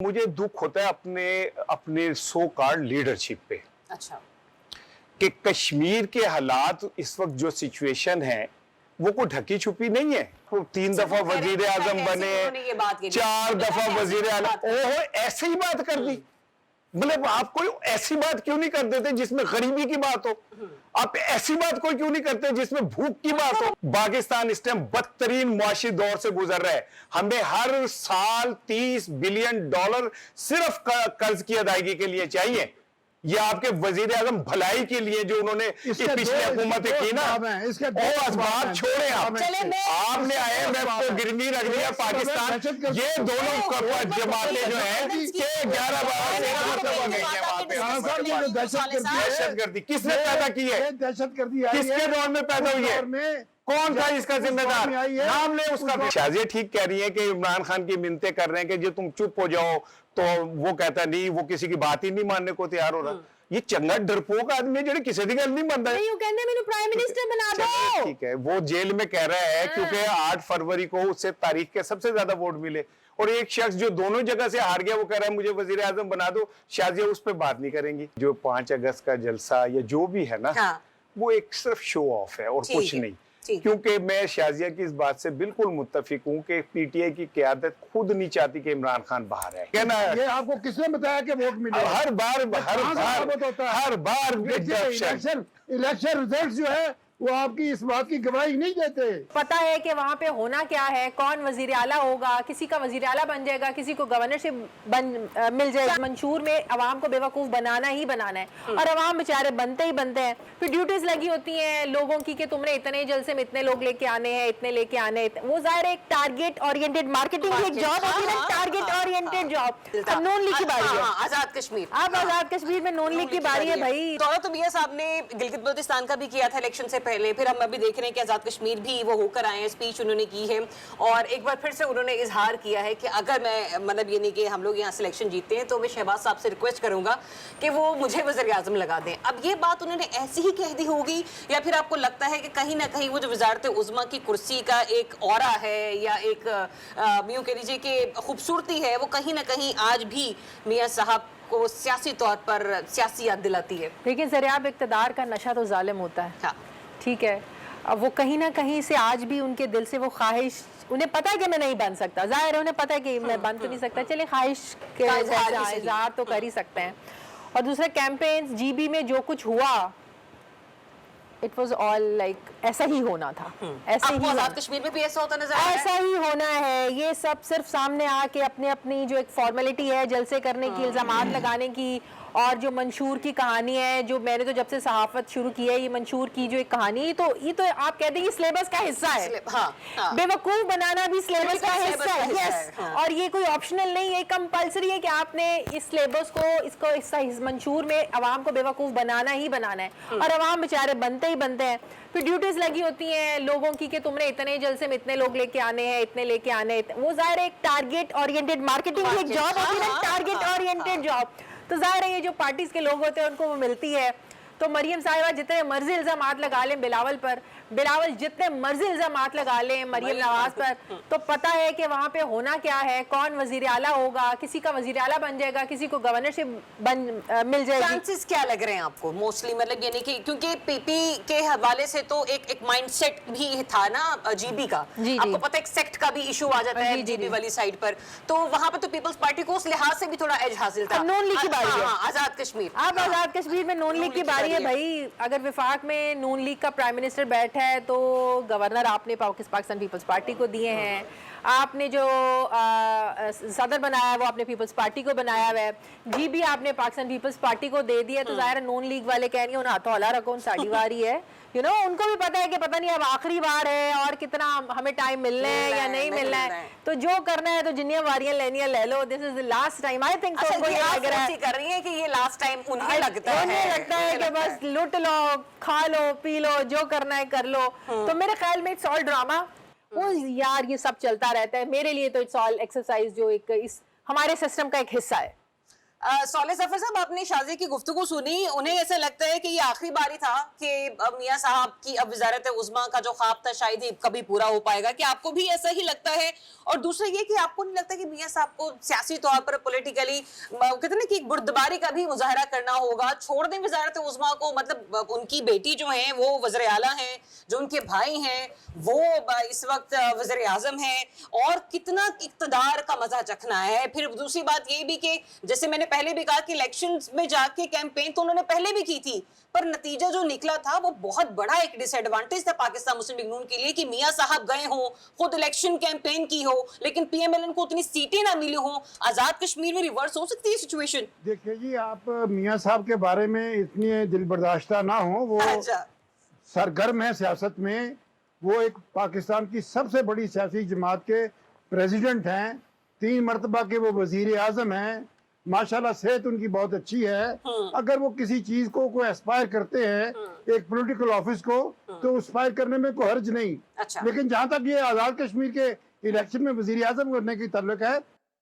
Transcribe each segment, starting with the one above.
मुझे दुख होता है अपने अपने सो कॉल्ड लीडरशिप पे। अच्छा। कि कश्मीर के हालात इस वक्त जो सिचुएशन है वो कोई ढकी छुपी नहीं है। वो 3 दफा वजीर आजम बने, 4 दफा वजीर आजम, ओहो ऐसे ही बात कर दी। मतलब आप कोई ऐसी बात क्यों नहीं कर देते जिसमें गरीबी की बात हो? आप ऐसी बात कोई क्यों नहीं करते जिसमें भूख की बात हो? पाकिस्तान इस टाइम बदतरीन मुआशी दौर से गुजर रहा है। हमें हर साल $30 बिलियन सिर्फ कर्ज की अदायगी के लिए चाहिए। ये आपके वजीर आजम भलाई के लिए जो उन्होंने पिछले हुकूमतें की ना, वो असबाब छोड़े आपने IMF को गिरवी रख दिया पाकिस्तान। ये दोनों जमातें जो है 11-12 दहशतगर्दी किसने पैदा की है? दहशतगर्दी किसके दौर में पैदा हुई है? कौन था इसका जिम्मेदार? नाम ले उसका। शाजिया ठीक कह रही है कि इमरान खान की मिन्नतें कर रहे हैं कि जो तुम चुप हो जाओ, तो वो कहता नहीं, वो किसी की बात ही नहीं मानने को तैयार हो रहा। ये चंगा डरपोक आदमी जो किसी की गल नहीं मानता है। प्राइम मिनिस्टर बना दो। ठीक है, वो जेल में कह रहा है क्योंकि 8 फरवरी को उससे तारीख के सबसे ज्यादा वोट मिले, और एक शख्स जो दोनों जगह से हार गया वो कह रहा है मुझे वजीर आजम बना दो। शाजिया उस पर बात नहीं करेंगी। जो 5 अगस्त का जलसा या जो भी है ना, वो एक सिर्फ शो ऑफ है और कुछ नहीं। क्योंकि मैं शाजिया की इस बात से बिल्कुल मुत्तफिक हूँ कि PTI की क़यादत खुद नहीं चाहती कि इमरान खान बाहर है। क्या ना, ये आपको किसने बताया कि वोट मिले? हर बार इलेक्शन रिजल्ट जो है वो आपकी इस बात की गवाही नहीं देते। पता है कि वहाँ पे होना क्या है, कौन वजीर आला होगा, किसी का वजीर आला बन जाएगा, किसी को गवर्नरशिप मिल जाएगा। मंशूर में अवाम को बेवकूफ़ बनाना ही बनाना है, और अवाम बेचारे बनते ही बनते हैं। फिर ड्यूटीज लगी होती हैं लोगों की कि तुमने इतने जलसे में इतने लोग लेके आने हैं, इतने लेके आने हैं। वो ज़ाहिर एक टारगेट ओरिएंटेड मार्केटिंग की एक जॉब होती है, टारगेट ओरिएंटेड जॉब। अब नून लीग की बारी है, आजाद कश्मीर। अब आजाद कश्मीर में नून लीग की बारी है भाई। दौलत मियां साहब ने गिलगित बल्तिस्तान का भी किया था इलेक्शन से पहले, फिर हम अभी देख रहे हैं कि आजाद कश्मीर भी वो होकर आए हैं, स्पीच उन्होंने की है, और एक बार फिर से उन्होंने इजहार किया है कि अगर मैं मतलब ये नहीं कि हम लोग यहाँ से इलेक्शन जीतते हैं तो मैं शहबाज साहब से रिक्वेस्ट करूंगा कि वो मुझे वज़ीर आज़म लगा दें। अब ये बात उन्होंने ऐसी ही कह दी होगी, या फिर आपको लगता है कि कहीं ना कहीं वो जो वजारत उज़्मा की कुर्सी का एक औरा है या एक यूँ कह लीजिए कि खूबसूरती है, वो कहीं ना कहीं आज भी मियाँ साहब को सियासी तौर पर सियासी याद दिलाती है? देखिए ज़रियाब इक़्तिदार का नशा तो जालिम होता है। हाँ, ठीक है, अब वो कहीं ना कहीं से आज भी उनके दिल से वो ख्वाहिश, उन्हें पता है कि मैं नहीं बन सकता, जाहिर है उन्हें पता है कि मैं बन तो नहीं सकता, चलिए ख्वाहिश के इजहार तो कर ही सकते हैं। और दूसरा कैंपेन GB में जो कुछ हुआ, इट वॉज ऑल लाइक ऐसा ही होना था, ऐसे ही आजाद कश्मीर में भी ऐसा होता नजर आ रहा है? ऐसा ही होना है। ये सब सिर्फ सामने आके अपने अपनी जो एक फॉर्मेलिटी है, जलसे करने की, इल्जामात लगाने की, और जो मंशूर की कहानी है, जो मैंने तो जब से सहाफत शुरू की है, ये मंशूर की जो एक कहानी, ये तो आप कहते हैं ये सिलेबस का हिस्सा है। बेवकूफ बनाना भी सिलेबस का हिस्सा है। यस, और ये कोई ऑप्शनल नहीं है, कंपलसरी है कि आपने इस सिलेबस को, इसको इस मंशूर में अवाम को बेवकूफ बनाना ही बनाना है, और अवाम बेचारे बनते ही बनते हैं। फिर ड्यूटीज लगी होती हैं लोगों की कि तुमने इतने जलसे में इतने लोग लेके आने हैं, इतने लेके आने हैं। वो ज़ाहिर एक टारगेट ओरिएंटेड मार्केटिंग की एक जॉब होती है, टारगेट ओरिएंटेड जॉब। तो ज़ाहिर है ये जो पार्टीज के लोग होते हैं उनको वो मिलती है। तो मरियम साहिबा जितने मर्जी इल्जामात लगा लें बिलावल पर, बिलावल जितने मर्जी इल्जामात लगा लें मरियम नवाज पर, तो पता है कि वहाँ पे होना क्या है, कौन वजीर आला होगा, किसी का वजीर आला बन जाएगा, किसी को गवर्नरशिप मिल जाएगी। चांसेस क्या लग रहे हैं आपको मोस्टली? मतलब यानी कि क्योंकि PP के हवाले से तो एक माइंडसेट भी था ना GB का, आपको पता है एक सेक्ट का भी इशू आ जाता है GB वाली साइड पर, तो वहाँ पर तो पीपल्स पार्टी को उस लिहाज से भी थोड़ा एज हासिल था। नून लीग की बारी है, आजाद कश्मीर। अब आजाद कश्मीर में नून लीग की बारी है भाई। अगर विफाक में नून लीग का प्राइम मिनिस्टर बैठा है तो गवर्नर आपने पाकिस्तान पीपल्स पार्टी को दिए हैं, आपने जो सदर बनाया है वो आपने पीपल्स पार्टी को बनाया हुआ है, GB आपने पाकिस्तान पीपल्स पार्टी को दे दिया। तो ज़ाहिर नून लीग वाले कह रही हैं हाथों हला रखो, साड़ी वारी है, उनको भी पता है कि पता नहीं अब आखिरी बार है और कितना हमें टाइम मिलना है या नहीं मिलना है, तो जो करना है तो जिन्नी वारियां लेनी है ले लो, this is the last time. I think कर रही है कि ये लास्ट टाइम उन्हें लगता है कि बस लूट लो, खा लो, पी लो, जो करना है कर लो। तो मेरे ख्याल में इट्स ऑल ड्रामा। वो यार ये सब चलता रहता है, मेरे लिए तो इट्स ऑल एक्सरसाइज जो एक इस हमारे सिस्टम का एक हिस्सा है। सौले जफर साहब, आपने शाजी की गुफ्तगू सुनी, उन्हें ऐसा लगता है कि ये आखिरी बारी था कि मियां साहब की अब वजारत उज़्मा का जो ख्वाब था शायद ही कभी पूरा हो पाएगा, कि आपको भी ऐसा ही लगता है? और दूसरा ये कि आपको नहीं लगता कि मियां साहब को सियासी तौर पर पॉलिटिकली कहते हैं ना कि बुर्दबारी का भी मुजाहरा करना होगा, छोड़ दें वजारत उज़्मा को? मतलब उनकी बेटी जो है वो वज़ीर आला हैं, जो उनके भाई हैं वो इस वक्त वज़ीर आज़म हैं, और कितना इक़्तिदार का मजा चखना है। फिर दूसरी बात ये भी कि जैसे मैंने पहले भी कहा कि इलेक्शंस में जाके कैंपेन तो उन्होंने पहले भी की थी, पर नतीजा जो निकला था वो बहुत बड़ा एक डिसएडवांटेज था पाकिस्तान मुस्लिम लीग नून के लिए, कि मियां साहब गए हों, खुद इलेक्शन कैंपेन की हो, लेकिन पीएमएलएन को उतनी सीटें ना मिली हों। आजाद कश्मीर में रिवर्स हो सकती है सिचुएशन? देखिए जी, आप मियां साहब के बारे में इतनी दिल बर्दाश्ता ना हो, वो अच्छा, सरगर्म है सियासत में। वो एक पाकिस्तान की सबसे बड़ी सियासी जमात के प्रेसिडेंट हैं, 3 मरतबा के वो वजीर आजम हैं, माशाल्लाह सेहत उनकी बहुत अच्छी है। अगर वो किसी चीज को एस्पायर करते हैं, एक पॉलिटिकल ऑफिस को, तो एस्पायर करने में कोई हर्ज नहीं। अच्छा। लेकिन जहां तक ये आजाद कश्मीर के इलेक्शन में वजीर आजम करने की ताल्लुक है,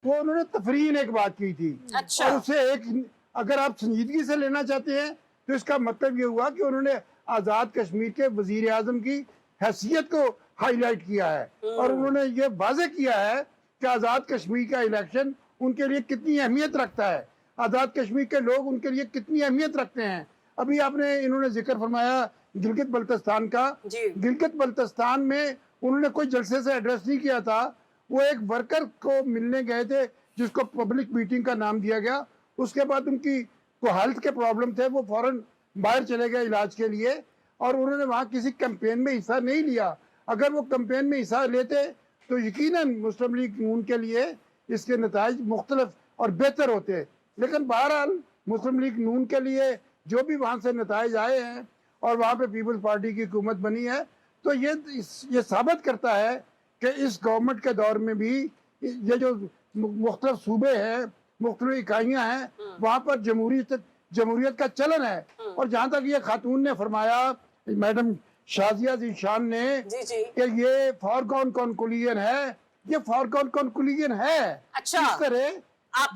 वो उन्होंने तफरीन एक बात की थी। अच्छा। और उसे एक, अगर आप संजीदगी से लेना चाहते हैं तो इसका मतलब ये हुआ कि उन्होंने आजाद कश्मीर के वजीर आजम की हैसियत को हाईलाइट किया है, और उन्होंने ये वाज़ेह किया है कि आजाद कश्मीर का इलेक्शन उनके लिए कितनी अहमियत रखता है, आजाद कश्मीर के लोग उनके लिए कितनी अहमियत रखते हैं। अभी आपने इन्होंने जिक्र फरमाया गिलगित बल्तिस्तान का। गिलगित बल्तिस्तान में उन्होंने कोई जलसे से एड्रेस नहीं किया था, वो एक वर्कर को मिलने गए थे जिसको पब्लिक मीटिंग का नाम दिया गया। उसके बाद उनकी को हेल्थ के प्रॉब्लम थे, वो फौरन बाहर चले गए इलाज के लिए, और उन्होंने वहाँ किसी कैंपेन में हिस्सा नहीं लिया। अगर वो कैंपेन में हिस्सा लेते तो यकीनन मुस्लिम लीग नून के लिए इसके नताइज मुख्तलिफ और बेहतर होते। लेकिन बहरहाल मुस्लिम लीग नून के लिए जो भी वहाँ से नताइज आए हैं और वहाँ पे पीपल्स पार्टी की हुकूमत बनी है, तो ये साबित करता है कि इस गवर्नमेंट के दौर में भी ये जो मुख्तलिफ सूबे हैं, मुख्तलिफ इकाइयाँ हैं, वहाँ पर जमहूरियत का चलन है। और जहाँ तक ये खातून ने फरमाया, मैडम शाजिया ज़ीशान ने, कि ये फॉरगॉन कॉन्क्लूजन है, ये फॉरगॉन कॉन्क्लूजन है। अच्छा, इस तरह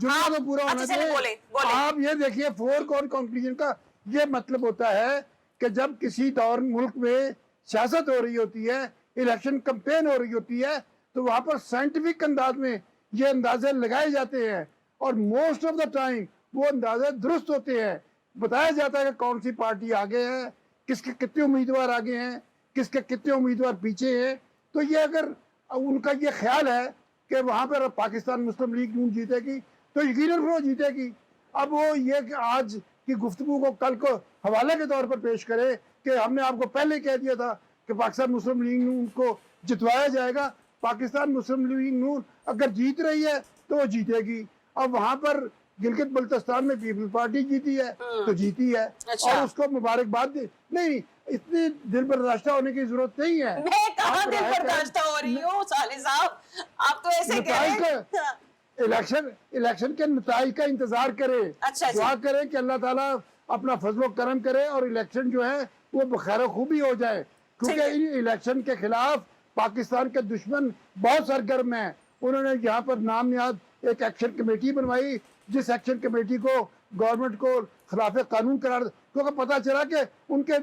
जुमला तो पूरा होना चाहिए। बोले। आप ये देखिए, फॉरगॉन कॉन्क्लूजन का ये मतलब होता है कि जब किसी दौर मुल्क में सियासत हो रही होती है, इलेक्शन कैंपेन हो रही होती है, तो वहाँ पर साइंटिफिक अंदाज में ये अंदाजे लगाए जाते हैं, और मोस्ट ऑफ द टाइम वो अंदाजे दुरुस्त होते हैं। बताया जाता है कि कौन सी पार्टी आगे है, किसके कितने उम्मीदवार आगे हैं, किसके कितने उम्मीदवार पीछे हैं। तो ये अगर उनका ये ख्याल है कि वहाँ पर पाकिस्तान मुस्लिम लीग नून जीतेगी, तो यकीनन वो जीतेगी। अब वो ये कि आज की गुफ्तगू को कल को हवाले के तौर पर पेश करे कि हमने आपको पहले कह दिया था कि पाकिस्तान मुस्लिम लीग नून को जितवाया जाएगा। पाकिस्तान मुस्लिम लीग नून अगर जीत रही है तो वो जीतेगी। अब वहाँ पर गिलगित बल्तिस्तान में पीपल्स पार्टी जीती है तो जीती है। अच्छा। और उसको मुबारकबाद नहीं, इतनी दिल बर्दाश्ता होने की जरूरत नहीं है। मैं कहाँ दिल बर्दाश्ता हो रही हूँ साले साहब, आप तो ऐसे कह रहे हैं। इलेक्शन के नताइज का इंतजार करे, अच्छा, दुआ करे कि अल्लाह ताला अपना फजलो करम करे और इलेक्शन जो है वो बखैर खूबी हो जाए, क्योंकि इन इलेक्शन के खिलाफ पाकिस्तान के दुश्मन बहुत सरगर्म हैं। उन्होंने यहाँ पर नाम याद एक एक्शन कमेटी बनवाई, जिस एक्शन कमेटी को गवर्नमेंट को खिलाफ कानून करार, क्योंकि पता चला कि उनके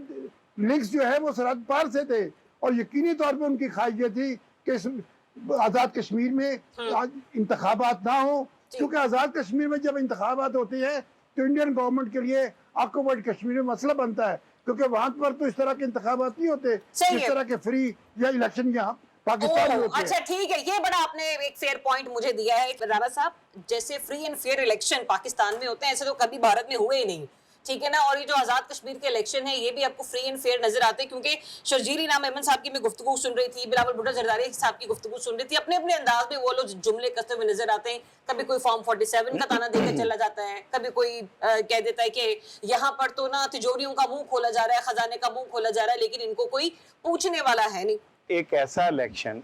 लिंक्स जो है वो सरहद पार से थे, और यकीनी तौर पे उनकी ख्वाहिश ये थी कि इस आज़ाद कश्मीर में इंतखाबात ना हो, क्योंकि आज़ाद कश्मीर में जब इंतखाबात होते हैं तो इंडियन गवर्नमेंट के लिए ऑक्युपाइड कश्मीर में मसला बनता है, क्योंकि वहाँ पर तो इस तरह के इंतखाबात नहीं होते, इस तरह के फ्री या इलेक्शन यहाँ पाकिस्तान में होते हैं। अच्छा ठीक है, ये बड़ा आपने एक फेयर पॉइंट मुझे दिया है राना साहब। जैसे free and fair election Pakistan में होते हैं, ऐसे तो कभी भारत में हुए ही नहीं, ठीक है ना। और ये जो आजाद कश्मीर के इलेक्शन है ये भी आपको फ्री एंड फेयर नजर आते हैं, क्योंकि शर्जील इनाम अहमद साहब की मैं गुफ्तगू सुन रही थी, बिलावल भुट्टो जरदारी साहब की गुफ्तगू सुन रही थी, अपने अपने अंदाज में वो लोग जुमले कसते हुए नजर आते हैं। कभी कोई फॉर्म 47 का ताना देकर चला जाता है, कभी कोई कह देता है कि यहाँ पर तो ना तिजोरियों का मुंह खोला जा रहा है, खजाने का मुंह खोला जा रहा है, लेकिन इनको कोई पूछने वाला है नहीं। एक ऐसा इलेक्शन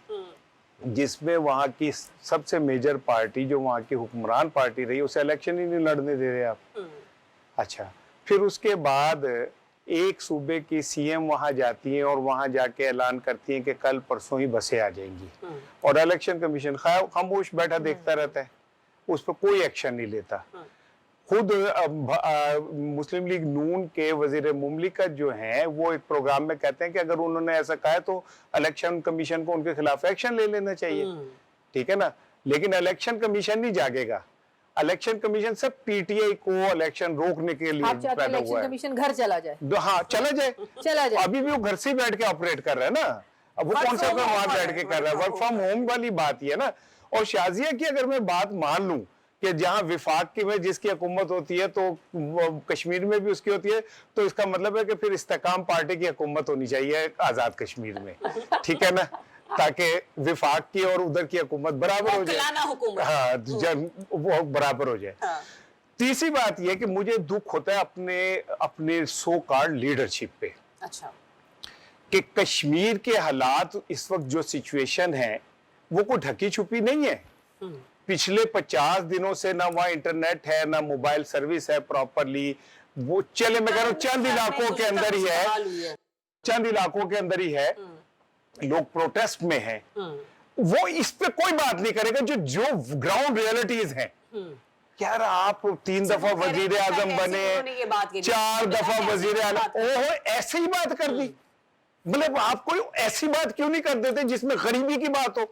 जिसमें वहाँ की सबसे मेजर पार्टी जो वहाँ की हुक्मरान पार्टी रही उसे इलेक्शन ही नहीं लड़ने दे रहे आप। अच्छा, फिर उसके बाद एक सूबे की सीएम वहां जाती हैं और वहां जाके ऐलान करती हैं कि कल परसों ही बसें आ जाएंगी, और इलेक्शन कमीशन खामोश बैठा देखता रहता है, उस पर कोई एक्शन नहीं लेता। खुद मुस्लिम लीग नून के वजीर मुमलिकत जो हैं वो एक प्रोग्राम में कहते हैं कि अगर उन्होंने ऐसा कहा है तो इलेक्शन कमीशन को उनके खिलाफ एक्शन ले लेना चाहिए, ठीक है ना। लेकिन इलेक्शन कमीशन नहीं जागेगा, इलेक्शन कमीशन सब पीटीआई को इलेक्शन रोकने के लिए पैदा हुआ इलेक्शन है। कमीशन घर चला जाए, हाँ चला जाए, अभी भी वो घर से बैठ के ऑपरेट कर रहा है ना। अब वो कौन सा वहां बैठ के कर रहा है, वर्क फ्रॉम होम वाली बात ही है ना। और शाजिया की अगर मैं बात मान लूं कि जहां विफाक की में जिसकी हुकूमत होती है तो कश्मीर में भी उसकी होती है, तो इसका मतलब है कि फिर इस्तेकाम पार्टी की हुकूमत होनी चाहिए आजाद कश्मीर में, ठीक है ना, ताकि विफाक की और उधर की हुकूमत बराबर हो जाए। हाँ, वो बराबर हो जाए। हाँ। तीसरी बात यह कि मुझे दुख होता है अपने सो कॉल्ड लीडरशिप पे। अच्छा। कि कश्मीर के हालात इस वक्त जो सिचुएशन है वो कोई ढकी छुपी नहीं है। पिछले 50 दिनों से ना वहाँ इंटरनेट है ना मोबाइल सर्विस है प्रॉपरली। वो चले मैं कह रहा हूँ चंद इलाकों के अंदर ही है, चंद इलाकों के अंदर ही है, लोग प्रोटेस्ट में हैं। वो इस पे कोई बात नहीं करेगा जो ग्राउंड रियलिटीज हैं। यार आप 3 दफा वजीर आजम बने, 4 दफा वजीर आजम, ओहो ऐसे ही बात कर दी। मतलब आप कोई ऐसी बात क्यों नहीं कर देते जिसमें गरीबी की बात हो?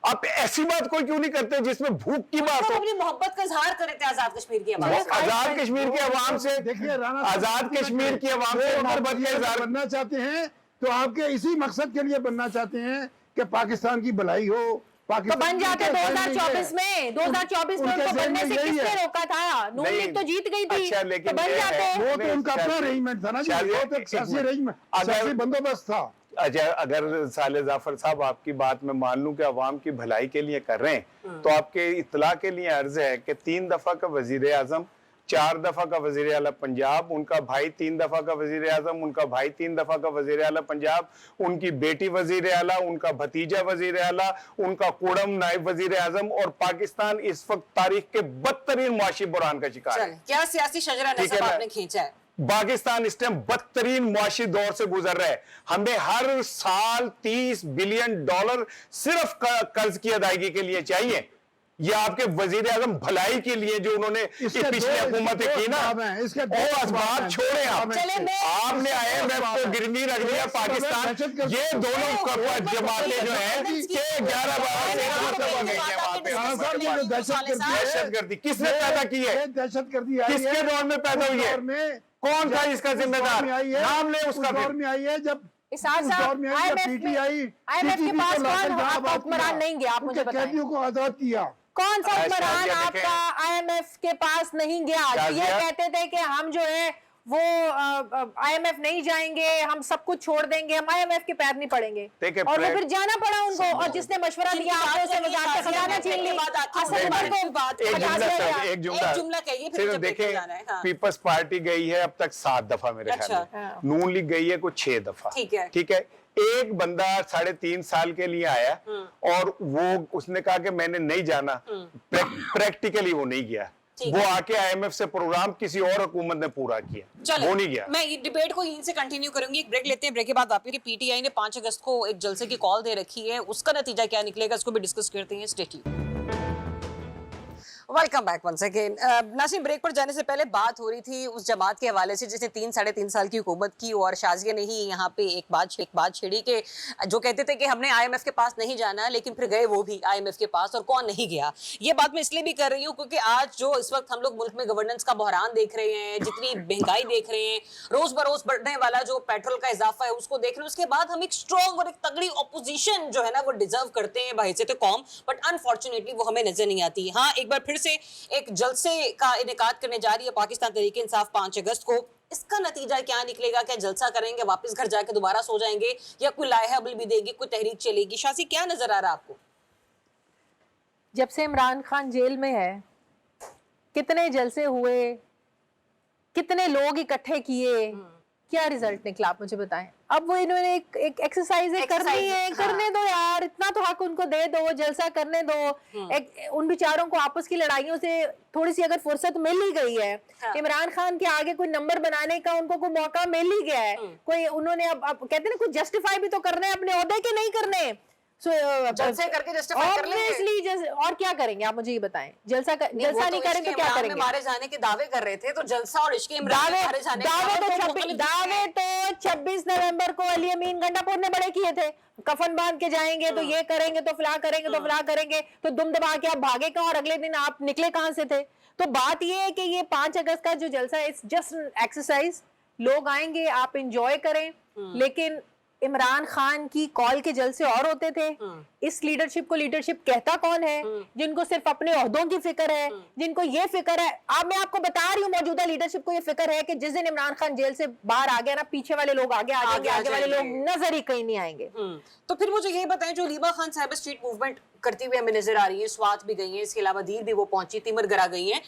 आप ऐसी बात कोई क्यों नहीं करते जिसमें भूख की बात हो? अपनी मोहब्बत का इजहार कर रहे थे आजाद कश्मीर की आवाम से। आजाद कश्मीर की आवाम से, देखिए राणा, आजाद कश्मीर की आवाम से मोहब्बत का इजहार बनना चाहते हैं तो आपके इसी मकसद के लिए बनना चाहते हैं कि पाकिस्तान की भलाई हो। तो बन जाते 2024 में, 2024 में उनको बनने से किसने रोका था? नून लीग तो जीत गई थी। अच्छा, लेकिन तो बन जाते। वो तो उनका अपना अरेंजमेंट था ना जी, वो तो सियासी अरेंजमेंट, सियासी बंदोबस्त था। अच्छा, अगर साले जाफर साहब आपकी बात में मान लूं कि अवाम की भलाई के लिए कर रहे हैं, तो आपके इत्तला के लिए अर्ज है कि 3 दफा का वजीर आजम, 4 दफा का वजीर आला पंजाब, उनका भाई 3 दफा का वजीर आजम, उनका भाई 3 दफा का वजीर आला पंजाब, उनकी बेटी वजीर आला, उनका भतीजा वजीर आला, उनका कुड़म नायब वजीर आजम, और पाकिस्तान इस वक्त तारीख के बदतरीन मुआशी बुरहान का शिकार है। क्या सियासी शजरा नसब आपने खींचा है? पाकिस्तान इस टाइम बदतरीन मुआशी दौर से गुजर रहा है। हमें हर साल $30 बिलियन सिर्फ कर्ज की अदायगी के लिए चाहिए। ये आपके वजीर आजम भलाई के लिए जो उन्होंने पिछली हुकूमतें की ना, वो असबाब छोड़े आप। आपने IMF को गिरवी रख दिया पाकिस्तान। ये दोनों जमातें जो है 11-12 दहशतगर्दी किसने पैदा की है? दहशतगर्दी किसके दौर में पैदा हुई है? कौन था इसका जिम्मेदार? नाम ले उसका। दौर में आई है जब IMF के पास कौन आपका हुक्मरान नहीं गया? आप मुझे बताएं, कैदियों को आजाद किया। कौन सा हुक्मरान आपका IMF के पास नहीं गया? ये कहते थे कि हम जो है वो IMF नहीं जाएंगे, हम सब कुछ छोड़ देंगे, हम IMF के पैर नहीं पड़ेंगे, और वो फिर जाना पड़ा उनको। और जिसने मशवरा दिया आपने उसे वजारत का खजाना छीन ली। एक जुमला कहिए, देखें पीपल्स पार्टी गई है अब तक 7 दफा मेरे ख्याल में, नून लीग गई है कुछ 6 दफा, ठीक है। एक बंदा 3.5 साल के लिए आया और वो उसने कहा कि मैंने नहीं जाना, प्रैक्टिकली वो नहीं गया। वो आके IMF से प्रोग्राम किसी और हुकूमत ने पूरा किया, वो नहीं गया। मैं डिबेट को यहीं से कंटिन्यू करूंगी, एक ब्रेक लेते हैं। ब्रेक के बाद वापस PTI ने 5 अगस्त को एक जलसे की कॉल दे रखी है, उसका नतीजा क्या निकलेगा इसको भी डिस्कस करते हैं। Stay tuned. Welcome back once again. Nasim, break पर जाने से पहले बात हो रही थी उस जमात के हवाले से जिसने 3-3.5 साल की हुकूमत की, और शाजिया ने ही यहाँ पे एक बात छेड़ी के जो कहते थे कि हमने IMF के पास नहीं जाना, लेकिन फिर गए वो भी IMF के पास, और कौन नहीं गया। ये बात मैं इसलिए भी कर रही हूँ क्योंकि आज जो इस वक्त हम लोग मुल्क में गवर्नेंस का बहरान देख रहे हैं, जितनी महंगाई देख रहे हैं, रोज बरोज बढ़ने वाला जो पेट्रोल का इजाफा है उसको देख रहे हैं, उसके बाद हम एक स्ट्रॉन्ग और एक तगड़ी ऑपोजिशन जो है ना वो डिजर्व करते हैं बहैसियत कौम, बट अनफॉर्चुनेटली वो हमें नजर नहीं आती। हाँ, एक बार फिर से एक जलसे का इनेकाद करने जा रही है पाकिस्तान तहरीक इंसाफ 5 अगस्त को। इसका नतीजा क्या निकलेगा? क्या जलसा करेंगे, वापस घर जाके दोबारा सो जाएंगे, या कोई लाइहा बिल भी देगी, कोई तहरीक चलेगी? शासी, क्या नजर आ रहा है आपको? जब से इमरान खान जेल में है, कितने जलसे हुए, कितने लोग इकट्ठे किए, क्या रिजल्ट निकला आप मुझे बताएं। अब वो इन्होंने एक एक्सरसाइज करनी है, करने दो यार, इतना तो हक उनको दे दो, जलसा करने दो। उन बेचारों को आपस की लड़ाइयों से थोड़ी सी अगर फुर्सत मिल ही गई है, इमरान खान के आगे कोई नंबर बनाने का उनको कोई मौका मिल ही गया है, कोई उन्होंने अब कहते हैं ना कुछ जस्टिफाई भी तो करना है अपने ओहदे के, नहीं करने जलसे करके justify कर लेंगे। ऑब्वियसली और क्या करेंगे आप मुझे ये बताएं, जलसा नहीं करें तो क्या करेंगे? मारे जाने के दावे कर रहे थे, तो जलसा और इश्क इमरान में मारे जाने दावे तो 26 नवंबर को अली अमीन गंडापुर ने बड़े किए थे, कफन बांध के जाएंगे तो ये करेंगे तो फला करेंगे तो फला करेंगे, तो दुम दबा के आप भागे कहां और अगले दिन आप निकले कहां से थे? तो बात ये है कि ये 5 अगस्त का जो जलसा है इट्स जस्ट एक्सरसाइज, लोग आएंगे आप इंजॉय करें, लेकिन इमरान खान की कॉल के जलसे और होते थे। इस लीडरशिप को लीडरशिप कहता कौन है? जिनको सिर्फ अपने ओहदों की फिक्र है, जिनको ये फिक्र है, अब मैं आपको बता रही हूँ मौजूदा लीडरशिप को ये फिक्र है कि जिस दिन इमरान खान जेल से बाहर आ गया ना, पीछे वाले लोग आगे आ जाएंगे, आगे वाले लोग नजर ही कहीं नहीं आएंगे। तो फिर मुझे ये बताएं, जो रीमा खान साहब स्ट्रीट मूवमेंट करती हुई हमें नजर आ रही है, स्वात भी गई है, इसके अलावा दीर भी वो पहुंची, तिमरगरा गई है,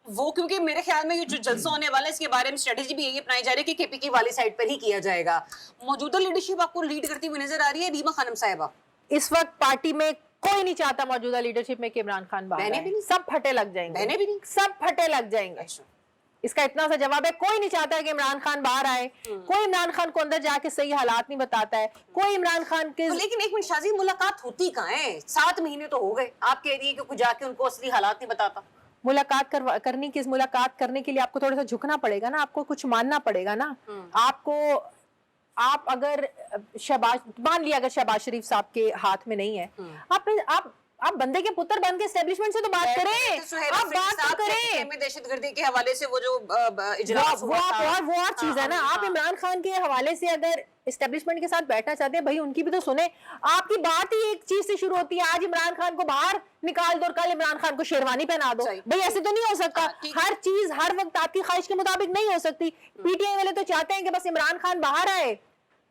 वो क्योंकि मेरे ख्याल में ये जो जलसा होने वाला है इसके बारे में स्ट्रेटेजी भी यही अपनाई जा रही है कि केपीके वाली साइड पर ही किया जाएगा। मौजूदा लीडरशिप आपको लीड करती हुई नजर आ रही है रीमा खानम साहिबा? इस वक्त पार्टी में कोई नहीं चाहता मौजूदा लीडरशिप में कि इमरान खान बाहर बहनें आए। भी नहीं? सब फटे लग जाएंगे, बहनें भी नहीं? सब फटे लग जाएंगे। अच्छा। इसका इतना सा जवाब है, कोई नहीं चाहता है कि इमरान खान बाहर आए, कोई इमरान खान को अंदर जाके सही हालात नहीं बताता है, कोई इमरान खान के तो लेकिन एक मिनट शाजी, मुलाकात होती कहाँ है? 7 महीने तो हो गए, आप कह रही है कि जाके उनको असली हालात नहीं बताता। मुलाकात करने के लिए आपको थोड़ा सा झुकना पड़ेगा ना, आपको कुछ मानना पड़ेगा ना। आप अगर मान लिया अगर शहबाज शरीफ साहब के हाथ में नहीं है, आप बंदे के पुत्र बन के एस्टेब्लिशमेंट से तो बात करें, आप बात तो करें। दहशतगर्दी के हवाले से वो जो इजलास हुआ था, वो और चीज है ना। आप इमरान खान के हवाले से अगर एस्टेब्लिशमेंट के साथ बैठना चाहते हैं, भाई उनकी भी तो सुने। आपकी बात ही एक चीज से शुरू होती है, आज इमरान खान को बाहर निकाल दो और कल इमरान खान को शेरवानी पहना दो। भाई ऐसे तो नहीं हो सकता, हर चीज हर वक्त आपकी ख्वाहिश के मुताबिक नहीं हो सकती। पीटीआई वाले तो चाहते हैं कि बस इमरान खान बाहर आए,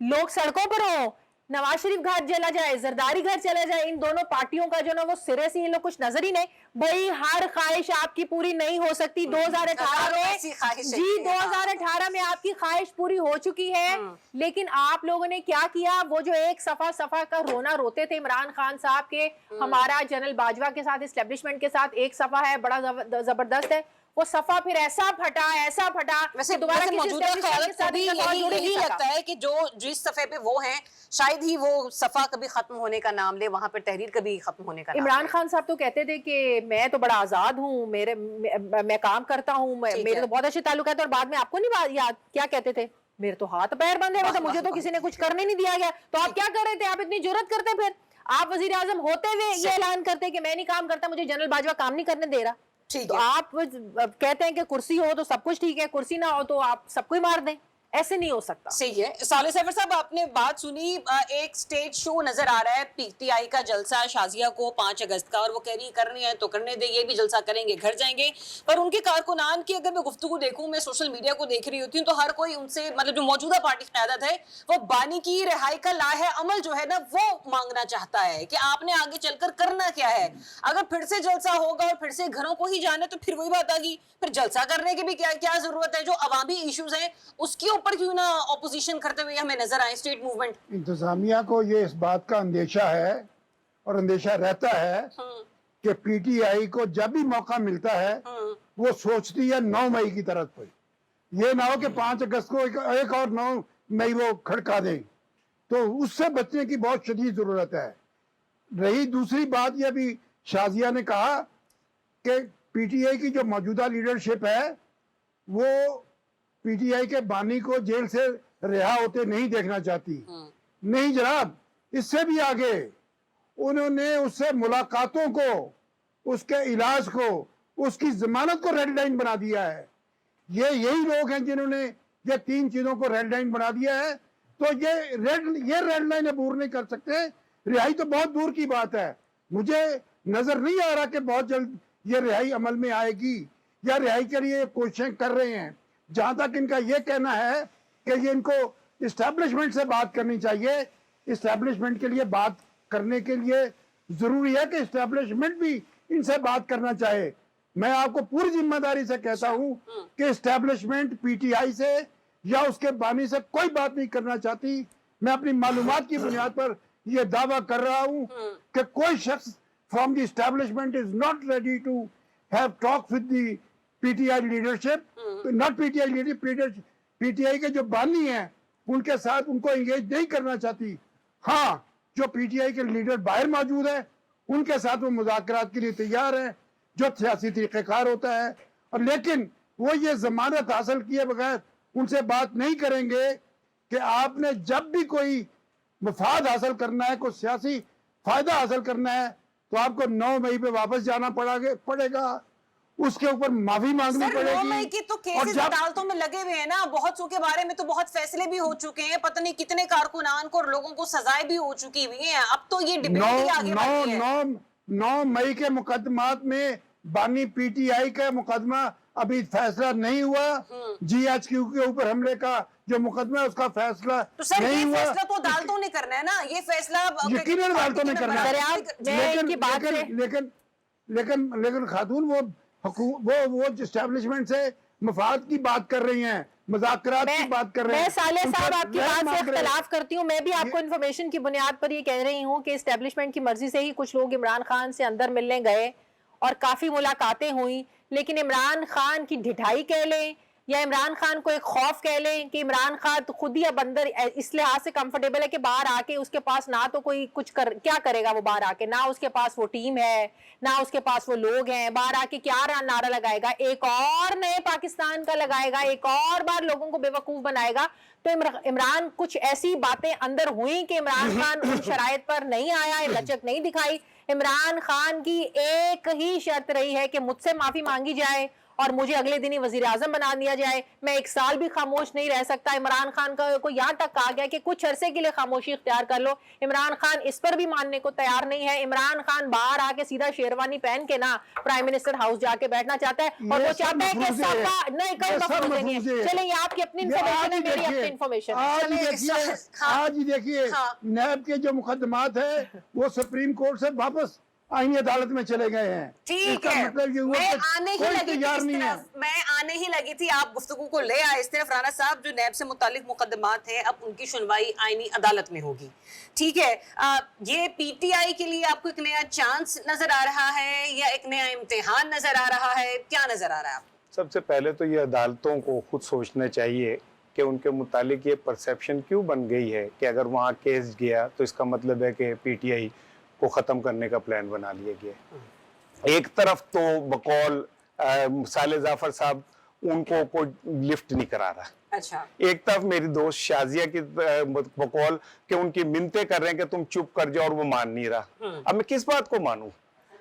लोग सड़कों पर हो, नवाज शरीफ घर चला जाए, जरदारी घर चला जाए। इन दोनों पार्टियों का जो ना वो सिरे से इन लोग कुछ नजर ही नहीं। भाई हर ख्वाहिश आपकी पूरी नहीं हो सकती। 2018 में जी 2018 में आपकी ख्वाहिश पूरी हो चुकी है, लेकिन आप लोगों ने क्या किया? वो जो एक सफा का रोना रोते थे इमरान खान साहब के, हमारा जनरल बाजवा के साथ एस्टेब्लिशमेंट के साथ एक सफा है, बड़ा जबरदस्त है, वो सफा फिर ऐसा फटा वैसे दोबारा मौजूदा क़यादत को भी यही लगता है कि जो जिस सफे पे वो हैं शायद ही वो सफा कभी खत्म होने का नाम ले, वहां पर तहरीर कभी खत्म होने का नाम। इमरान खान साहब तो कहते थे कि मैं तो बड़ा आजाद हूँ, मैं काम करता हूँ, मेरे तो बहुत अच्छे ताल्लुकात है, और बाद में आपको नहीं याद क्या कहते थे? मेरे तो हाथ पैर बंधे हुए थे, मुझे तो किसी ने कुछ करने नहीं दिया गया। तो आप क्या कर रहे थे? आप इतनी जुर्रत करते, फिर आप वजीर आजम होते हुए ये ऐलान करते कि मैं नहीं काम करता, मुझे जनरल बाजवा काम नहीं करने दे रहा। तो आप कहते हैं कि कुर्सी हो तो सब कुछ ठीक है, कुर्सी ना हो तो आप सबको ही मार दें। ऐसे नहीं हो सकता। सही है। साले सैफर साहब, आपने बात सुनी, एक स्टेज शो नजर आ रहा है पीटीआई का जलसा शाजिया को 5 अगस्त का, और वो कह रही करनी है तो करने दे, ये भी जलसा करेंगे, घर जाएंगे। पर उनके कारकुनान की अगर मैं गुफ्तगू देखूं, मैं सोशल मीडिया को देख रही होती हूँ, तो हर कोई उनसे, मतलब जो मौजूदा पार्टी क़यादत है, वो बानी की रिहाई का लाहे अमल जो है ना वो मांगना चाहता है कि आपने आगे चलकर करना क्या है। अगर फिर से जलसा होगा और फिर से घरों को ही जाना, तो फिर वही बात आ गई, फिर जलसा करने की भी क्या जरूरत है? जो अवामी इश्यूज हैं उसके ऊपर क्यों ना ऑपोजिशन करते हुए हमें नजर आए स्टेट मूवमेंट। इंतजामिया को ये इस बात का अंदेशा है और अंदेशा रहता है कि पीटीआई को जब भी मौका मिलता है वो सोचती है 9 मई की तरफ कोई, ये ना हो कि 5 अगस्त को एक और 9 मई वो खड़का दें, तो उससे बचने की बहुत शदीद जरूरत है। रही दूसरी बात, यह भी शाजिया ने कहा कि पीटीआई की जो मौजूदा लीडरशिप है वो पीटीआई के बानी को जेल से रिहा होते नहीं देखना चाहती। नहीं जनाब, इससे भी आगे उन्होंने उससे मुलाकातों को, उसके इलाज को, उसकी जमानत को रेड लाइन बना दिया है। ये यही लोग हैं जिन्होंने ये 3 चीजों को रेड लाइन बना दिया है। तो ये रेड लाइन अबूर नहीं कर सकते। रिहाई तो बहुत दूर की बात है, मुझे नजर नहीं आ रहा कि बहुत जल्द ये रिहाई अमल में आएगी या रिहाई के लिए कोशिशें कर रहे हैं। जहां तक इनका यह कहना है कि ये इनको इस्टेब्लिशमेंट से बात करनी चाहिए, इस्टेब्लिशमेंट के लिए बात करने के लिए जरूरी है कि इस्टेब्लिशमेंट भी इनसे बात करना चाहे। मैं आपको पूरी जिम्मेदारी से कहता हूं कि इस्टेब्लिशमेंट पीटीआई से या उसके बानी से कोई बात नहीं करना चाहती। मैं अपनी मालूमात की बुनियाद पर यह दावा कर रहा हूं कि कोई शख्स from the establishment is not ready to have talks with the PTI leadership, not PTI leadership, PTI के जो बानी हैं उनके साथ उनको एंगेज नहीं करना चाहती। हाँ, जो पीटीआई के लीडर बाहर मौजूद है उनके साथ वो मुज़ाकरात के लिए तैयार है, जो सियासी तरीक़ेकार होता है। और लेकिन वो ये जमानत हासिल किए बगैर उनसे बात नहीं करेंगे कि आपने जब भी कोई मफाद हासिल करना है, कोई सियासी फायदा हासिल करना है, तो आपको 9 मई पे वापस जाना पड़ेगा, उसके ऊपर माफी मांगनी सर, पड़ेगी। 9 मई की तो और केसेस जब अदालतों में लगे हुए हैं ना, बहुत सौ के बारे में तो बहुत फैसले भी हो चुके हैं, पता नहीं कितने कारकुनान को और लोगों को सजाएं भी हो चुकी हुई हैं। अब तो ये डिबेट ही आगे बढ़ गई है। 9 मई के मुकदमात में बानी पीटीआई का मुकदमा अभी फैसला नहीं हुआ। जीएचक्यू के ऊपर हमले का जो मुकदमा है उसका फैसला तो सर नहीं ये हुआ। फैसला तो अदालतों ने करना है ना, ये फैसला यकीनन अदालतों ने करना है। लेकिन खातून वो एस्टेब्लिशमेंट से मफाद की बात कर रही हैं, मुज़ाकरात की बात कर रहे हैं। मैं साले साहब आपकी बात से मांग रहे हैं। इख्तिलाफ करती हूँ। मैं भी आपको इन्फॉर्मेशन की बुनियाद पर ये कह रही हूँ कि एस्टेब्लिशमेंट की मर्जी से ही कुछ लोग इमरान खान से अंदर मिलने गए और काफी मुलाकातें हुई, लेकिन इमरान खान की ढिठाई कह लें या इमरान खान को एक खौफ कह लें कि इमरान खान तो खुद ही अब अंदर इस लिहाज से कंफर्टेबल है कि बाहर आके उसके पास ना तो कोई क्या करेगा, वो बाहर आके ना उसके पास वो टीम है, ना उसके पास वो लोग हैं, बाहर आके क्या नारा लगाएगा, एक और नए पाकिस्तान का लगाएगा, एक और बार लोगों को बेवकूफ बनाएगा। तो इमरान कुछ ऐसी बातें अंदर हुई कि इमरान खान उन शराइत पर नहीं आया, लचक नहीं दिखाई। इमरान खान की एक ही शर्त रही है कि मुझसे माफी मांगी जाए और मुझे अगले दिन ही वजीर आजम बना दिया जाए। मैं 1 साल भी खामोश नहीं रह सकता। इमरान खान को यहाँ तक कहा गया कि कुछ अरसे के लिए खामोशी इख्तियार कर लो। इमरान खान इस पर भी मानने को तैयार नहीं है। इमरान खान बाहर आके सीधा शेरवानी पहन के ना प्राइम मिनिस्टर हाउस जाके बैठना चाहता है और वो चाहता है कि सपा नहीं कोई मफरूज नहीं है। चले ये आपकी अपनी इन्फॉर्मेशन है, मेरी अपनी इन्फॉर्मेशन है। आज ही देखिए नैब के जो मुकदमात है वो सुप्रीम कोर्ट से वापस आईनी अदालत में चले गए हैं। ठीक है, मतलब ये हुआ मैं कि आने ही कोई लगी थी तैयार इस नहीं है। तरफ, मैं आने ही लगी थी, आप गुफ्तगू को ले आए इस तरफ। राना साहब, जो नैब से मुतालिक मुकदमात हैं अब उनकी सुनवाई आईनी अदालत में होगी, ठीक है। ये पीटीआई के लिए आपको एक नया चांस नजर आ रहा है या एक नया इम्तिहान नजर आ रहा है, क्या नजर आ रहा है आपको? सबसे पहले तो ये अदालतों को खुद सोचना चाहिए कि उनके मुतालिक ये परसेप्शन क्यों बन गई है कि अगर वहाँ केस गया तो इसका मतलब है कि पीटीआई को ख़त्म करने का प्लान बना लिया गया। एक तरफ तो बकौल साले जाफर साहब उनको कोई लिफ्ट नहीं करा रहा, अच्छा, एक तरफ मेरी दोस्त शाजिया की बकौल कि उनकी मिन्नतें कर रहे हैं कि तुम चुप कर जाओ और वो मान नहीं रहा। अब मैं किस बात को मानूं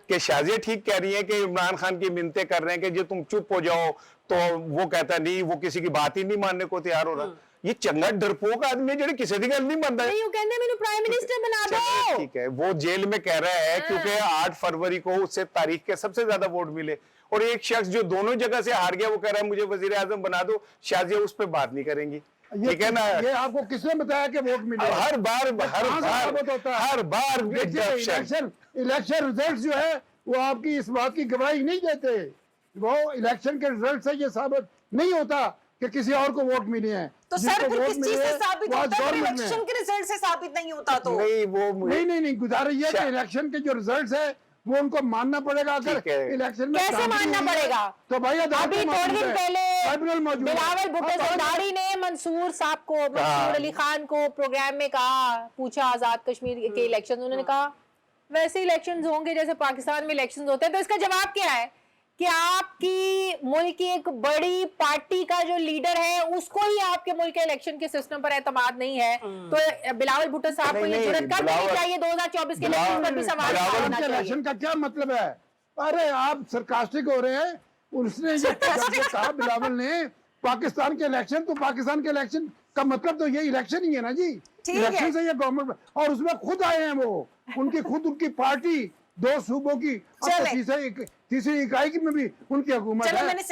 कि शाजिया ठीक कह रही है कि इमरान खान की मिन्नतें कर रहे हैं कि जो तुम चुप हो जाओ, तो वो कहता नहीं, वो किसी की बात ही नहीं मानने को तैयार हो रहा। ये चंगा डरपोक आदमी जो किसी की गल नहीं मानता है। प्राइम मिनिस्टर बना दो, ठीक है, वो जेल में कह रहा है क्योंकि 8 फरवरी को उससे तारीख के सबसे ज्यादा वोट मिले और एक शख्स जो दोनों जगह से हार गया वो कह रहा है मुझे वजीर आजम बना दो। शाजिया उस पर बात नहीं करेंगी, ठीक है ना। ये आपको किसने बताया कि वोट मिले? हर बार इलेक्शन रिजल्ट जो है वो आपकी इस बात की गवाही नहीं देते। वो इलेक्शन के रिजल्ट से ये साबित नहीं होता कि किसी और को वोट मिले हैं। तो सर फिर किस चीज से साबित होता है? इलेक्शन के रिजल्ट से साबित नहीं होता तो नहीं गुजारिश है कि इलेक्शन के जो रिजल्ट है वो उनको मानना पड़ेगा। अगर इलेक्शन में कैसे मानना पड़ेगा? तो भाई अभी थोड़े दिन पहले बिलावल भुट्टो जरदारी ने मंसूर साहब को, मंसूर अली खान को प्रोग्राम में कहा, पूछा आजाद कश्मीर के इलेक्शन, उन्होंने कहा वैसे इलेक्शंस होंगे जैसे पाकिस्तान में इलेक्शंस होते हैं। तो इसका जवाब क्या है कि आपकी मुल्क की एक बड़ी पार्टी का जो लीडर है उसको ही आपके मुल्क के इलेक्शन के सिस्टम पर एतमाद नहीं है। तो बिलावल भुट्टो साहब को ये जुर्रत कर लेनी चाहिए 2024 के इलेक्शन पर भी सवाल उठाना चाहिए। इलेक्शन का क्या मतलब है? अरे आप सरकास्टिक हो रहे हैं। उसने ये कहा बिलावल ने पाकिस्तान के इलेक्शन, तो पाकिस्तान के इलेक्शन का मतलब तो ये इलेक्शन ही है ना जी। इलेक्शन से ये गवर्नमेंट, और उसमें खुद आए हैं वो, उनकी पार्टी 2 सूबों की तीसरी इकाई में भी उनकी हुकूमत है।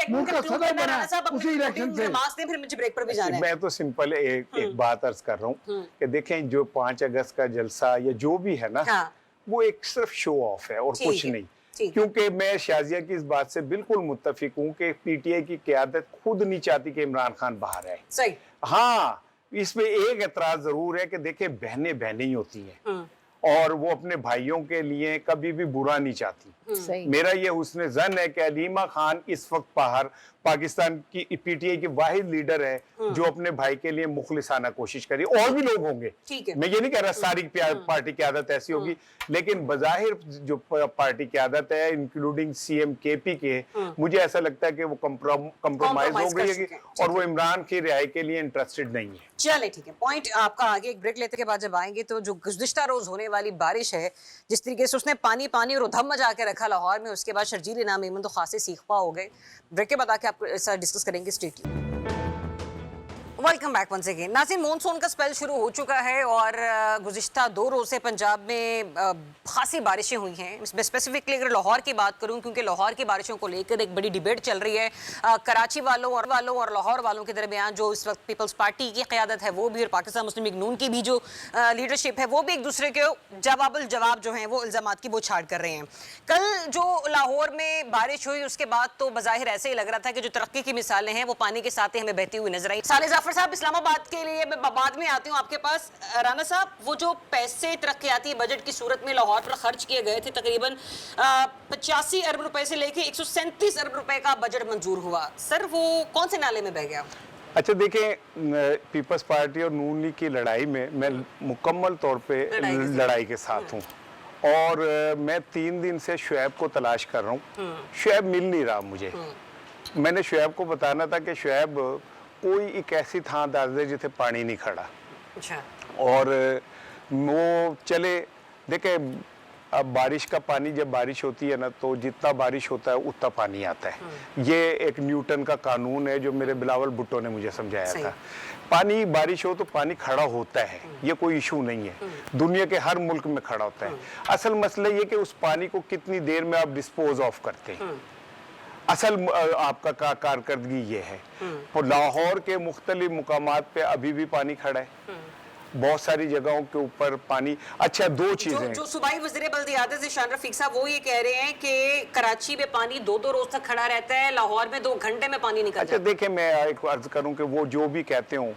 मुल्क का सदर बना उसी इलेक्शन से। फिर मुझे ब्रेक पर भी जाना है। मैं तो सिंपल एक बात अर्ज कर रहा हूँ कि देखें जो 5 अगस्त का जलसा या जो भी है ना, वो एक सिर्फ शो ऑफ है और कुछ नहीं। क्योंकि मैं शाजिया की इस बात से बिल्कुल मुत्तफिक हूँ कि पीटीआई की क़यादत खुद नहीं चाहती कि इमरान खान बाहर आए। सही। हाँ, इसमें एक एतराज जरूर है कि देखें बहनें ही होती हैं और वो अपने भाइयों के लिए कभी भी बुरा नहीं चाहती। सही। मेरा ये हुस्न ज़न है कि अलीमा खान इस वक्त बाहर पाकिस्तान की पीटीआई की वाहिद लीडर है जो अपने भाई के लिए मुखलिसाना कोशिश करी। और भी लोग होंगे, ठीक है। मैं ये नहीं कह रहा सारी पार्टी की आदत ऐसी होगी, लेकिन बजाहिर जो पार्टी की आदत है इंक्लूडिंग सीएम केपी के, मुझे ऐसा लगता है कि वो कंप्रोमाइज हो गई है और वो इमरान की रिहाई के लिए इंटरेस्टेड नहीं है। चले ठीक है, पॉइंट आपका आगे। एक ब्रेक लेते के बाद जब आएंगे तो जो गुज़िश्ता रोज होने वाली बारिश है, जिस तरीके से उसने पानी पानी और उधम मचा के रखा लाहौर में, उसके बाद शर्जील इनाम ईमन तो खासे सीखपा हो गए। ब्रेक के बाद आके आपको ऐसा डिस्कस करेंगे। State welcome back once again. नाज़रीन, मॉनसून का स्पेल शुरू हो चुका है और गुज़िश्ता 2 रोज़ से पंजाब में खासी बारिशें हुई हैं। इसमें स्पेसिफिकली अगर लाहौर की बात करूं, क्योंकि लाहौर की बारिशों को लेकर एक बड़ी डिबेट चल रही है कराची वालों और लाहौर वालों के दरमियान। जो इस वक्त पीपल्स पार्टी की क़यादत है वो भी, और पाकिस्तान मुस्लिम लीग नून की भी जो लीडरशिप है वो भी एक दूसरे के जवाब जो हैं वो इल्ज़ामात की बौछार कर रहे हैं। कल जो लाहौर में बारिश हुई उसके बाद तो बज़ाहिर ऐसे ही लग रहा था कि जो तरक्की की मिसालें हैं वो पानी के साथ ही हमें बहती हुई नजर आई। साले जाफर साहब, इस्लामाबाद के लिए मैं बाद में आती हूँ आपके पास। राना साहब, वो जो पैसे तरक्याती बजट की सूरत में लाहौर पर खर्च किए गए थे, तकरीबन 85 अरब रुपए से लेके 137 अरब रुपए का बजट मंजूर हुआ, सर वो कौन से नाले में बह गया? अच्छा देखें, पीपल्स पार्टी और नून लीग की लड़ाई में मैं मुकम्मल तौर पे लड़ाई के साथ हूँ और मैं 3 दिन से शुएब को तलाश कर रहा हूँ। शुएब मिल नहीं रहा मुझे। मैंने शुएब को बताना था कि शुएब कोई एक ऐसी थां दस दे जिथे पानी नहीं खड़ा। अच्छा। और वो चले देखे, अब बारिश का पानी जब बारिश होती है ना तो जितना बारिश होता है उतना पानी आता है। ये एक न्यूटन का कानून है जो मेरे बिलावल भुट्टो ने मुझे समझाया था। पानी बारिश हो तो पानी खड़ा होता है, ये कोई इशू नहीं है, दुनिया के हर मुल्क में खड़ा होता है। असल मसला ये कि उस पानी को कितनी देर में आप डिस्पोज ऑफ करते हैं, असल आपका कारकर्दगी ये है। तो लाहौर के मुख्तलिफ मुकामात पे अभी भी पानी खड़ा है, बहुत सारी जगहों के ऊपर पानी। अच्छा, 2 चीजें जो सूबाई वज़ीर बल्दियात से शान रफीक साहब वो ये कह रहे हैं कि कराची में पानी 2-2 रोज तक खड़ा रहता है, लाहौर में 2 घंटे में पानी निकल जाता है। अच्छा देखें, मैं एक अर्ज करूं कि वो जो भी कहते हो,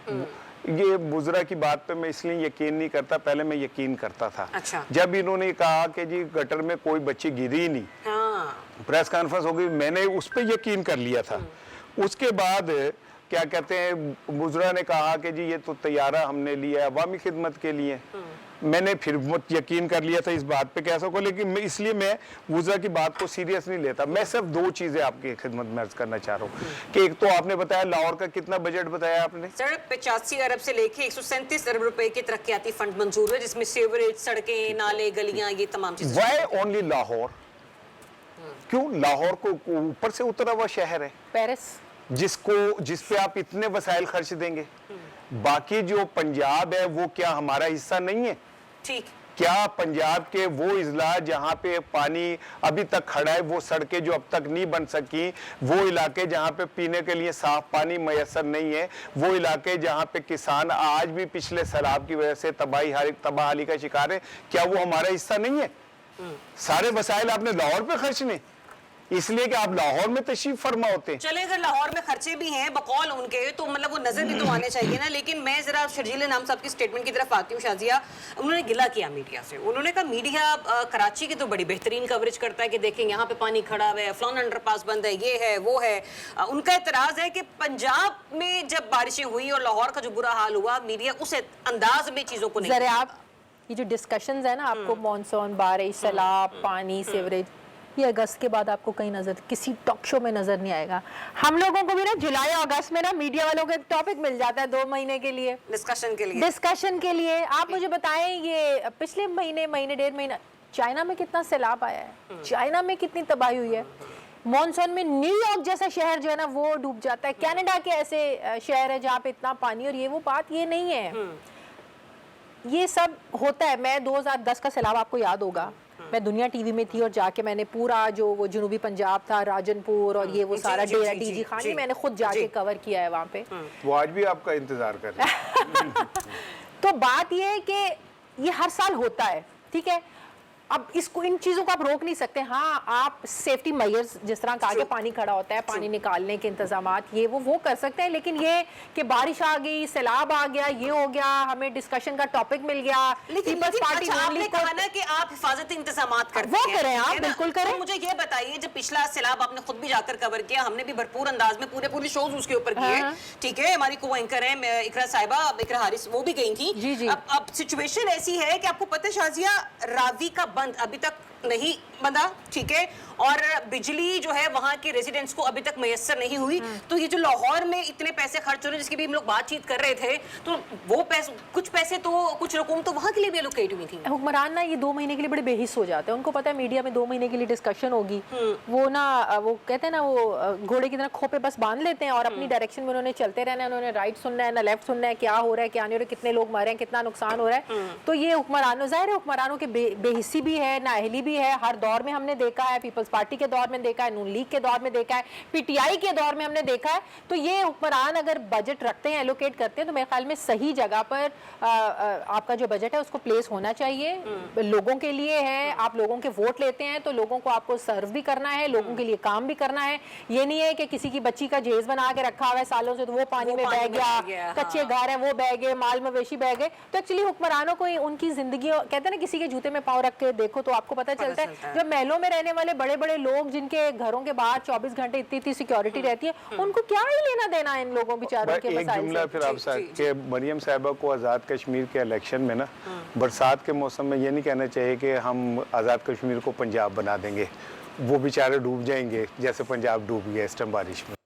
ये मुजरा की बात पे मैं इसलिए यकीन नहीं करता, पहले मैं यकीन करता था। अच्छा। जब इन्होंने कहा कि जी गटर में कोई बच्ची गिरी नहीं, प्रेस कॉन्फ्रेंस हो गई, मैंने उस पर यकीन कर लिया था। उसके बाद क्या कहते हैं, मुजरा ने कहा कि जी ये तो तैयारा हमने लिया है अवामी खिदमत के लिए, मैंने फिर यकीन कर लिया था इस बात पे कैसा को, लेकिन इसलिए मैं मुजरा की बात को सीरियस नहीं लेता। मैं सिर्फ 2 चीजें आपकी खिदमत में अर्ज करना चाह रहा हूँ कि एक तो आपने बताया लाहौर का कितना बजट बताया आपने? सर 85 अरब से लेके 137 अरब रुपए के तरक्याती फंड मंजूर हुए, जिसमें सीवरेज, सड़कें, नाले, गलियां, ये तमाम चीजें। Why only Lahore? क्यों? लाहौर को ऊपर से उतरा हुआ शहर है, पेरिस, जिस पे आप इतने वसाइल खर्च देंगे। बाकी जो पंजाब है वो क्या हमारा हिस्सा नहीं है? ठीक। क्या पंजाब के वो इजला जहाँ पे पानी अभी तक खड़ा है, वो सड़कें जो अब तक नहीं बन सकी, वो इलाके जहाँ पे पीने के लिए साफ पानी मैसर नहीं है, वो इलाके जहाँ पे किसान आज भी पिछले सैलाब की वजह से तबाही का शिकार है, क्या वो हमारा हिस्सा नहीं है? सारे वसाइल आपने लाहौर पे खर्चने, इसलिए कि आप लाहौर में तशरीफ फरमा होते हैं। चले, अगर लाहौर में खर्चे भी हैं बकौल उनके, तो मतलब वो नजर भी तो आने चाहिए ना। लेकिन मैं जरा शर्जील इनाम साहब की स्टेटमेंट की तरफ आती हूँ। शाजिया, उन्होंने गिला किया मीडिया से। उन्होंने कहा मीडिया कराची की तो बड़ी बेहतरीन कवरेज करता है कि देखें यहाँ पे पानी खड़ा हुआ है, फलाना अंडरपास बंद है, ये है वो है। उनका एतराज है कि पंजाब में जब बारिशें हुई और लाहौर का जो बुरा हाल हुआ, मीडिया उस अंदाज में चीजों को नहीं। आप ये जो डिस्कशंस है ना, आपको मॉनसून, बारिश, सैलाब, पानी, सीवरेज, ये अगस्त के बाद आपको कहीं नजर, किसी टॉक शो में नजर नहीं आएगा। हम लोगों को भी ना जुलाई अगस्त में ना मीडिया वालों को एक टॉपिक मिल जाता है 2 महीने के लिए, डिस्कशन के लिए। आप मुझे बताएं, ये पिछले महीने 1.5 महीना चाइना में कितना सैलाब आया है, चाइना में कितनी तबाही हुई है। मॉनसून में न्यूयॉर्क जैसा शहर जो है ना वो डूब जाता है। कनाडा के ऐसे शहर है जहाँ पे इतना पानी, और ये वो बात ये नहीं है, ये सब होता है। मैं 2010 का सैलाब आपको याद होगा, मैं दुनिया टीवी में थी और जाके मैंने पूरा जो वो जनूबी पंजाब था, राजनपुर और ये वो सारा डेरा डीजी खानी, मैंने खुद जाके कवर किया है वहाँ पे। वो आज भी आपका इंतजार कर रहे हैं। तो बात ये है कि ये हर साल होता है, ठीक है। अब इसको, इन चीजों को आप रोक नहीं सकते। हाँ, आप सेफ्टी मेजर्स जिस तरह का आगे पानी खड़ा होता है, पानी निकालने के इंतजामात ये वो कर सकते हैं, लेकिन ये कि बारिश आ गई, सैलाब आ गया, ये हो गया, हमें डिस्कशन का टॉपिक मिल गया, लेकिन पार्टी अच्छा, आपने कहा ना कि आप हिफाजती इंतजामात करते हैं, वो करें आप, है ना? बिल्कुल करें। तो मुझे ये बताइए, जब पिछला सैलाब आपने खुद भी जाकर कवर किया, हमने भी भरपूर अंदाज में पूरे शोज उसके ऊपर किए, ठीक है, हमारी को एंकर है इकरा साहिबा, इकरा हारिस, वो भी गई थी। जी, जी। अब सिचुएशन ऐसी है कि आपको पता है शाजिया, रावी का बंद अभी तक नहीं बंधा, ठीक है, और बिजली जो है वहां के रेजिडेंट्स को अभी तक मैसर नहीं हुई। तो ये जो लाहौर में इतने पैसे खर्च हो रहे हैं, जिसकी भी हम लोग बातचीत कर रहे थे, तो वो पैसे, कुछ पैसे तो, कुछ रकम तो वहां के लिए भी एलोकेट हुई थी। हुक्मरान ना ये 2 महीने के लिए बड़े बेहिस हो जाते हैं, उनको पता है मीडिया में 2 महीने के लिए डिस्कशन होगी, वो ना, वो कहते हैं ना, वो घोड़े की तरह खोपे बस बांध लेते हैं और अपनी डायरेक्शन में उन्होंने चलते रहना है, उन्होंने राइट सुनना है ना लेफ्ट सुनना है, क्या हो रहा है क्या नहीं हो रहा है, कितने लोग मरे हैं, कितना नुकसान हो रहा है। तो ये हुक्मरानों, जाहिर है हुक्मरानों के बेहिस्सी भी है, नाअहली भी है, हर दौर में हमने देखा है, पीपल्स पार्टी के दौर में देखा है, नून लीग के दौर में देखा है, पीटीआई के दौर में हमने देखा है। तो ये हुक्मरान अगर बजट रखते हैं, एलोकेट करते हैं, तो मेरे ख्याल में सही जगह पर आपका जो बजट है उसको प्लेस होना चाहिए, लोगों के लिए है, आप लोगों के वोट लेते हैं तो लोगों को आपको सर्व भी करना है, लोगों के लिए काम भी करना है। ये नहीं है कि किसी की बच्ची का जहेज बना के रखा हुआ है सालों से, तो वो पानी में बह गया, कच्चे घर है वो बह गए, माल मवेशी बह गए। तो एक्चुअली हुक्मरानों को उनकी जिंदगी, कहते हैं ना, किसी के जूते में पाँव रख के देखो तो आपको पता चलता है। जब महलों में रहने वाले बड़े बड़े लोग, जिनके घरों के बाहर 24 घंटे इतनी सिक्योरिटी रहती है, उनको क्या ही लेना देना इन लोगों बेचारों के मसाइल से। एक जुमला फिर आपसे कि मरियम साहिबा को आज़ाद कश्मीर के इलेक्शन में ना, बरसात के मौसम में ये नहीं कहना चाहिए कि हम आज़ाद कश्मीर को पंजाब बना देंगे, वो बेचारे डूब जाएंगे जैसे पंजाब डूब गया इस टाइम बारिश में।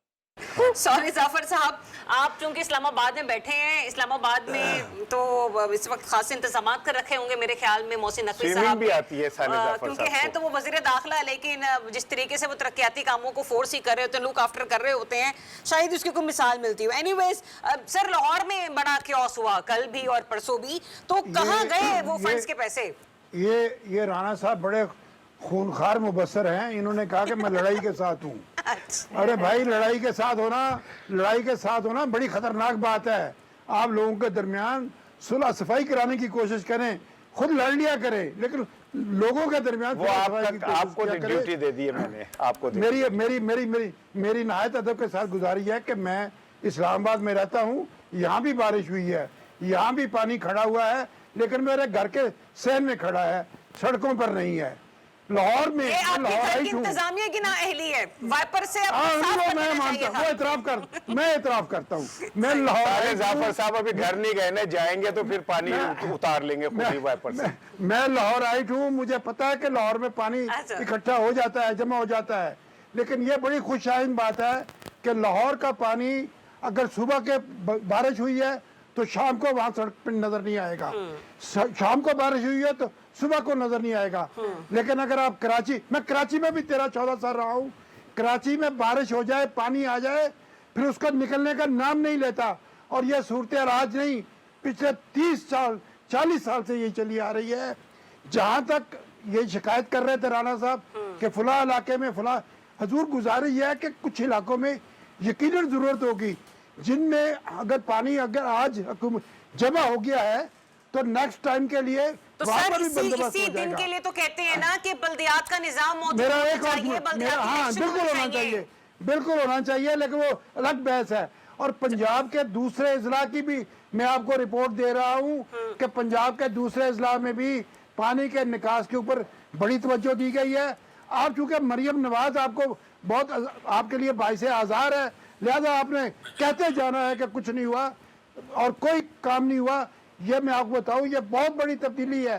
सॉरी जाफर साहब, आप चूंकि इस्लामाबाद में बैठे हैं, इस्लामाबाद में तो इस वक्त खास इंतजाम कर रखे होंगे मेरे ख्याल में, मोहसिन नकवी साहब भी आती है क्योंकि हैं तो वो वजीर दाखिला, लेकिन जिस तरीके से वो तरक्याती कामों को फोर्स ही कर रहे होते हैं, लुक आफ्टर कर रहे होते हैं, शायद उसकी कोई मिसाल मिलती हो। एनीवेज सर, लाहौर में बड़ा क्योस हुआ कल भी और परसों भी, तो कहाँ गए वो फंड्स के पैसे? ये राणा साहब बड़े खूनखार मुबसर हैं, इन्होंने कहा कि मैं लड़ाई के साथ हूँ। अरे भाई, लड़ाई के साथ होना बड़ी खतरनाक बात है। आप लोगों के दरमियान सुलह सफाई कराने की कोशिश करें, खुद लड़ लिया करें, लेकिन लोगों के दरमियान वो आपको ड्यूटी दे दी है मैंने आपको। मेरी नहायत अदब के साथ गुजारिश है कि मैं इस्लामाबाद में रहता हूँ, यहाँ भी बारिश हुई है, यहाँ भी पानी खड़ा हुआ है, लेकिन मेरे घर के सहन में खड़ा है, सड़कों पर नहीं है। लाहौर में इंतजामिया की नाअहली है, वाइपर से मैं मानता हूँ, मैं एतराफ करता हूँ। मैं लाहौर, जाफर साहब अभी घर नहीं गए, जाएंगे तो फिर पानी उतार लेंगे खुद ही वाइपर से। मैं लाहौर आई हूँ, मुझे पता है कि लाहौर में पानी इकट्ठा हो जाता है, जमा हो जाता है, लेकिन ये बड़ी खुशहाइन बात है कि लाहौर का पानी अगर सुबह के बारिश हुई है तो शाम को वहां सड़क पर नजर नहीं आएगा, शाम को बारिश हुई है तो सुबह को नजर नहीं आएगा। लेकिन अगर आप मैं कराची में भी 13-14 साल रहा हूँ, कराची में बारिश हो जाए, पानी आ जाए, फिर उसका निकलने का नाम नहीं लेता। और यह सूरत आज नहीं, पिछले 30 साल 40 साल से ये चली आ रही है। जहां तक ये शिकायत कर रहे थे राणा साहब कि फला इलाके में फला, हजूर गुजारिश है कि कुछ इलाकों में यकीनन जरूरत होगी जिनमें अगर पानी अगर आज जमा हो गया है तो नेक्स्ट टाइम के लिए तो सर इसी दिन के लिए तो कहते हैं ना कि बल्दियात का निजाम मौजूद होना चाहिए। हाँ, बिल्कुल होना चाहिए, बिल्कुल होना चाहिए, लेकिन वो अलग बहस है। और पंजाब के दूसरे अजला की भी मैं आपको रिपोर्ट दे रहा हूँ कि पंजाब के दूसरे अजला में भी पानी के निकास के ऊपर बड़ी तवज्जो दी गई है। आप चूंकि मरियम नवाज आपको बहुत आपके लिए बाइसे आज़ार है, लिहाजा आपने कहते जाना है कि कुछ नहीं हुआ और कोई काम नहीं हुआ। ये मैं आपको बताऊं, ये बहुत बड़ी तब्दीली है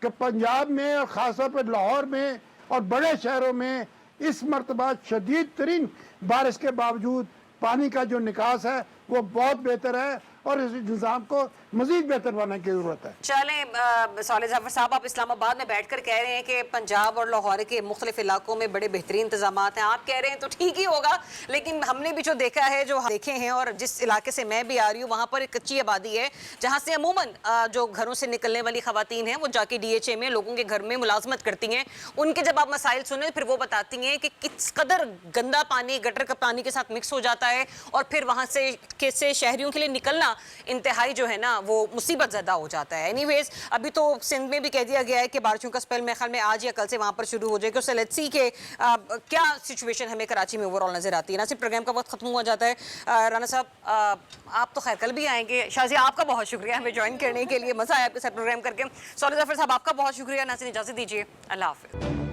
कि पंजाब में और ख़ासतौर पर लाहौर में और बड़े शहरों में इस मरतबा शदीद तरीन बारिश के बावजूद पानी का जो निकास है वो बहुत बेहतर है और इस निज़ाम को मजीद बेहतर बनाने की जरूरत है। चलें साले जाफर साहब, आप इस्लामाबाद में बैठकर कह रहे हैं कि पंजाब और लाहौर के मुख्तलिफ इलाकों में बड़े बेहतरीन इंतजाम हैं, आप कह रहे हैं तो ठीक ही होगा, लेकिन हमने भी जो देखा है, जो देखे हैं, और जिस इलाके से मैं भी आ रही हूँ वहाँ पर एक कच्ची आबादी है जहाँ से अमूमन जो घरों से निकलने वाली खवातीन हैं वो जाके DHA में लोगों के घर में मुलाजमत करती हैं। उनके जब आप मसाइल सुने फिर वो बताती हैं कि किस कदर गंदा पानी गटर का पानी के साथ मिक्स हो जाता है और फिर वहाँ से शहरियों के लिए निकलना इंतहाई जो है ना वो मुसीबत ज़्यादा हो जाता है। एनीवेज अभी तो सिंध में भी कह दिया गया है कि बारिशों का स्पेल मेरे ख्याल में आज या कल से वहाँ पर शुरू हो जाएगा। सो लेट्स सी के क्या सिचुएशन हमें कराची में ओवरऑल नजर आती है। नासिर, प्रोग्राम का वक्त खत्म हुआ जाता है। राना साहब आप तो खैर कल भी आएंगे। शाजिया आपका बहुत शुक्रिया हमें ज्वाइन करने के लिए, मज़ा आया आपके साथ प्रोग्राम करके। सॉलिड जफर साहब आपका बहुत शुक्रिया। नासिर इजाज़त दीजिए, अल्लाह हाफ़िज़।